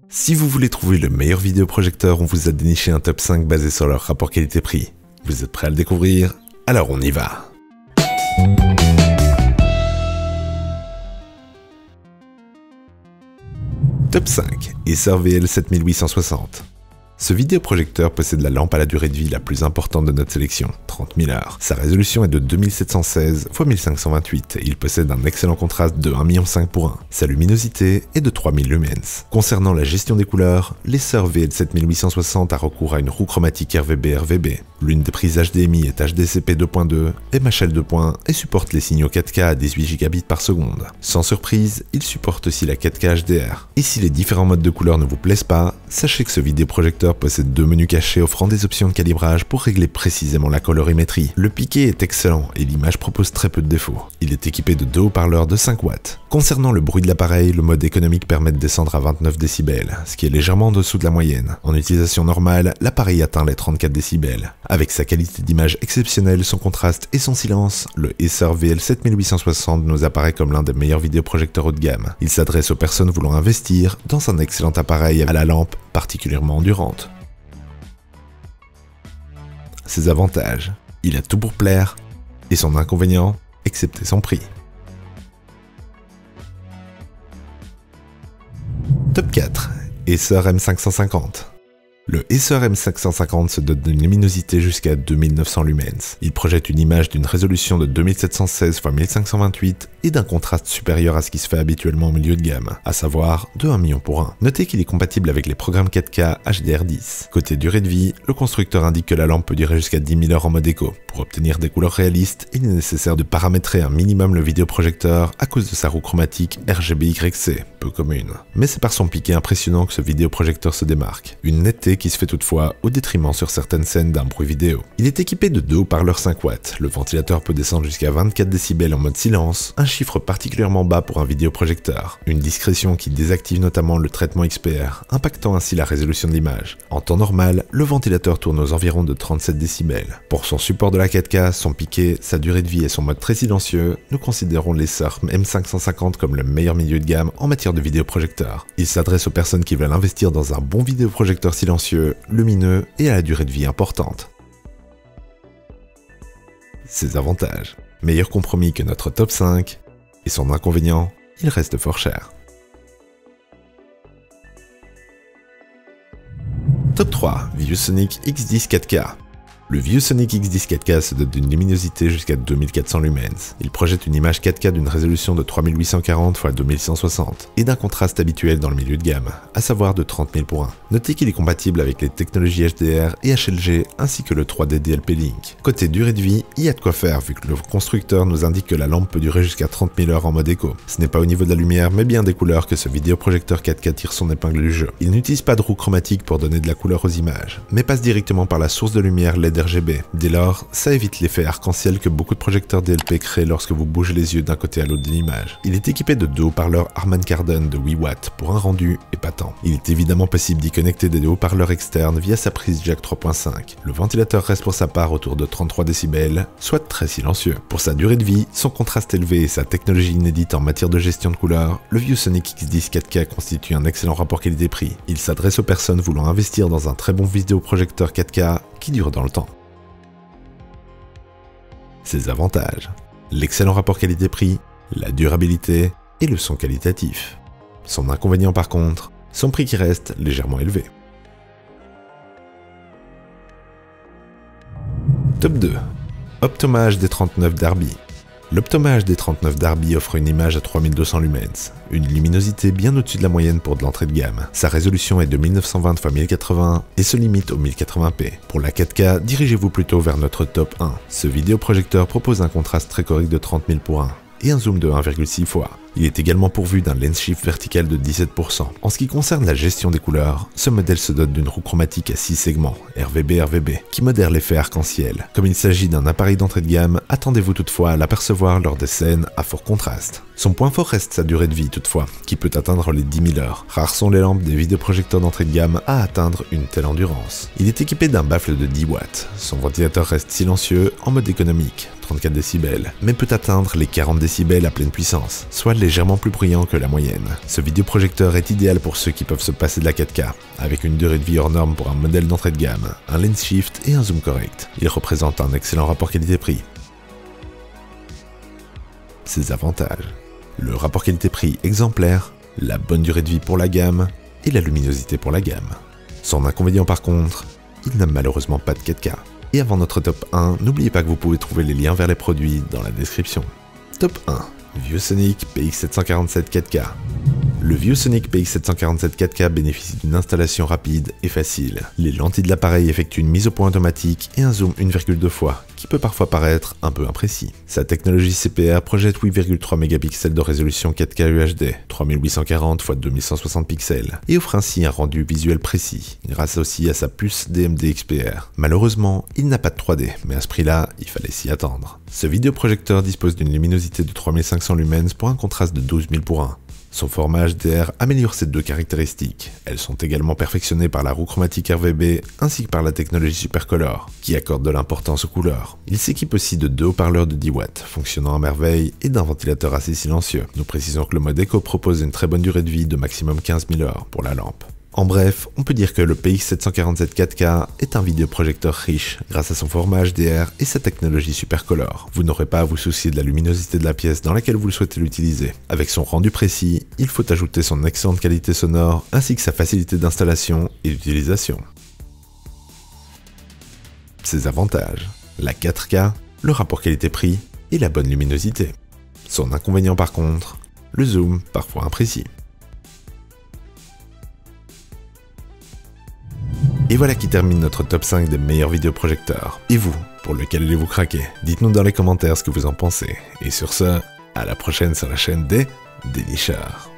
Si vous voulez trouver le meilleur vidéoprojecteur, on vous a déniché un top 5 basé sur leur rapport qualité-prix. Vous êtes prêts à le découvrir? Alors on y va! Top 5. Acer VL7860. Ce vidéoprojecteur possède la lampe à la durée de vie la plus importante de notre sélection, 30 000 heures. Sa résolution est de 2716 x 1528 et il possède un excellent contraste de 1,5 million pour 1. Sa luminosité est de 3000 lumens. Concernant la gestion des couleurs, l'Acer VL7860 a recours à une roue chromatique RVB. L'une des prises HDMI est HDCP 2.2, MHL 2. Et supporte les signaux 4K à 18 gigabits par seconde. Sans surprise, il supporte aussi la 4K HDR. Et si les différents modes de couleurs ne vous plaisent pas, sachez que ce vidéoprojecteur possède deux menus cachés offrant des options de calibrage pour régler précisément la colorimétrie. Le piqué est excellent et l'image propose très peu de défauts. Il est équipé de deux haut-parleurs de 5 watts. Concernant le bruit de l'appareil, le mode économique permet de descendre à 29 décibels, ce qui est légèrement en dessous de la moyenne. En utilisation normale, l'appareil atteint les 34 décibels. Avec sa qualité d'image exceptionnelle, son contraste et son silence, le Acer VL7860 nous apparaît comme l'un des meilleurs vidéoprojecteurs haut de gamme. Il s'adresse aux personnes voulant investir dans un excellent appareil à la lampe particulièrement endurante. Ses avantages: il a tout pour plaire, et son inconvénient, excepté son prix. Top 4. Acer M550. Le Acer M550 se dote d'une luminosité jusqu'à 2900 lumens. Il projette une image d'une résolution de 2716 x 1528 et d'un contraste supérieur à ce qui se fait habituellement au milieu de gamme, à savoir de 1 million pour 1. Notez qu'il est compatible avec les programmes 4K HDR10. Côté durée de vie, le constructeur indique que la lampe peut durer jusqu'à 10 000 heures en mode éco. Pour obtenir des couleurs réalistes, il est nécessaire de paramétrer un minimum le vidéoprojecteur à cause de sa roue chromatique RGB-YC, peu commune. Mais c'est par son piqué impressionnant que ce vidéoprojecteur se démarque. Une netteté qui se fait toutefois au détriment sur certaines scènes d'un bruit vidéo. Il est équipé de deux haut-parleurs 5 watts, le ventilateur peut descendre jusqu'à 24 décibels en mode silence, un chiffre particulièrement bas pour un vidéoprojecteur. Une discrétion qui désactive notamment le traitement XPR, impactant ainsi la résolution de l'image. En temps normal, le ventilateur tourne aux environs de 37 décibels. Pour son support de la 4K, son piqué, sa durée de vie et son mode très silencieux, nous considérons l'Acer M550 comme le meilleur milieu de gamme en matière de vidéoprojecteur. Il s'adresse aux personnes qui veulent investir dans un bon vidéoprojecteur silencieux, lumineux et à la durée de vie importante. Ses avantages: meilleur compromis que notre top 5, et son inconvénient, il reste fort cher. Top 3. ViewSonic X10 4K. Le ViewSonic X10 4K se dote d'une luminosité jusqu'à 2400 lumens. Il projette une image 4K d'une résolution de 3840 x 2160 et d'un contraste habituel dans le milieu de gamme, à savoir de 30 000 pour 1. Notez qu'il est compatible avec les technologies HDR et HLG ainsi que le 3D DLP Link. Côté durée de vie, il y a de quoi faire vu que le constructeur nous indique que la lampe peut durer jusqu'à 30 000 heures en mode éco. Ce n'est pas au niveau de la lumière mais bien des couleurs que ce vidéoprojecteur 4K tire son épingle du jeu. Il n'utilise pas de roue chromatique pour donner de la couleur aux images, mais passe directement par la source de lumière LED RGB. Dès lors, ça évite l'effet arc-en-ciel que beaucoup de projecteurs DLP créent lorsque vous bougez les yeux d'un côté à l'autre de l'image. Il est équipé de deux haut-parleurs Harman Kardon de 8 watts pour un rendu épatant. Il est évidemment possible d'y connecter des haut-parleurs externes via sa prise jack 3.5. Le ventilateur reste pour sa part autour de 33 décibels, soit très silencieux. Pour sa durée de vie, son contraste élevé et sa technologie inédite en matière de gestion de couleurs, le ViewSonic X10 4K constitue un excellent rapport qualité-prix. Il s'adresse aux personnes voulant investir dans un très bon vidéoprojecteur 4K qui dure dans le temps. Ses avantages: l'excellent rapport qualité-prix, la durabilité et le son qualitatif. Son inconvénient par contre, son prix qui reste légèrement élevé. Top 2. Optoma HD39 Darby. L'Optoma HD39 Darby offre une image à 3200 lumens, une luminosité bien au-dessus de la moyenne pour de l'entrée de gamme. Sa résolution est de 1920 x 1080 et se limite au 1080p. Pour la 4K, dirigez-vous plutôt vers notre top 1. Ce vidéoprojecteur propose un contraste très correct de 30 000 pour 1 et un zoom de 1,6 fois. Il est également pourvu d'un lens shift vertical de 17%. En ce qui concerne la gestion des couleurs, ce modèle se dote d'une roue chromatique à 6 segments, RVB, qui modère l'effet arc-en-ciel. Comme il s'agit d'un appareil d'entrée de gamme, attendez-vous toutefois à l'apercevoir lors des scènes à fort contraste. Son point fort reste sa durée de vie toutefois, qui peut atteindre les 10 000 heures. Rares sont les lampes des vidéoprojecteurs d'entrée de gamme à atteindre une telle endurance. Il est équipé d'un baffle de 10 watts. Son ventilateur reste silencieux en mode économique, 34 décibels, mais peut atteindre les 40 décibels à pleine puissance, soit légèrement plus bruyant que la moyenne. Ce vidéoprojecteur est idéal pour ceux qui peuvent se passer de la 4K, avec une durée de vie hors norme pour un modèle d'entrée de gamme, un lens shift et un zoom correct. Il représente un excellent rapport qualité-prix. Ses avantages: le rapport qualité-prix exemplaire, la bonne durée de vie pour la gamme et la luminosité pour la gamme. Son inconvénient par contre, il n'a malheureusement pas de 4K. Et avant notre top 1, n'oubliez pas que vous pouvez trouver les liens vers les produits dans la description. Top 1. ViewSonic PX747 4K. Le ViewSonic PX747 4K bénéficie d'une installation rapide et facile. Les lentilles de l'appareil effectuent une mise au point automatique et un zoom 1,2 fois, qui peut parfois paraître un peu imprécis. Sa technologie CPR projette 8,3 mégapixels de résolution 4K UHD, 3840 x 2160 pixels, et offre ainsi un rendu visuel précis, grâce aussi à sa puce DMD XPR. Malheureusement, il n'a pas de 3D, mais à ce prix-là, il fallait s'y attendre. Ce vidéoprojecteur dispose d'une luminosité de 3500 lumens pour un contraste de 12 000:1. Son format HDR améliore ces deux caractéristiques. Elles sont également perfectionnées par la roue chromatique RVB ainsi que par la technologie Supercolor, qui accorde de l'importance aux couleurs. Il s'équipe aussi de 2 haut-parleurs de 10 watts, fonctionnant à merveille, et d'un ventilateur assez silencieux. Nous précisons que le mode Eco propose une très bonne durée de vie de maximum 15 000 heures pour la lampe. En bref, on peut dire que le PX747 4K est un vidéoprojecteur riche grâce à son format HDR et sa technologie Supercolor. Vous n'aurez pas à vous soucier de la luminosité de la pièce dans laquelle vous le souhaitez l'utiliser. Avec son rendu précis, il faut ajouter son excellente qualité sonore ainsi que sa facilité d'installation et d'utilisation. Ses avantages: la 4K, le rapport qualité-prix et la bonne luminosité. Son inconvénient par contre, le zoom parfois imprécis. Et voilà qui termine notre top 5 des meilleurs vidéoprojecteurs. Et vous, pour lequel allez-vous craquer? Dites-nous dans les commentaires ce que vous en pensez. Et sur ce, à la prochaine sur la chaîne des Dénicheurs.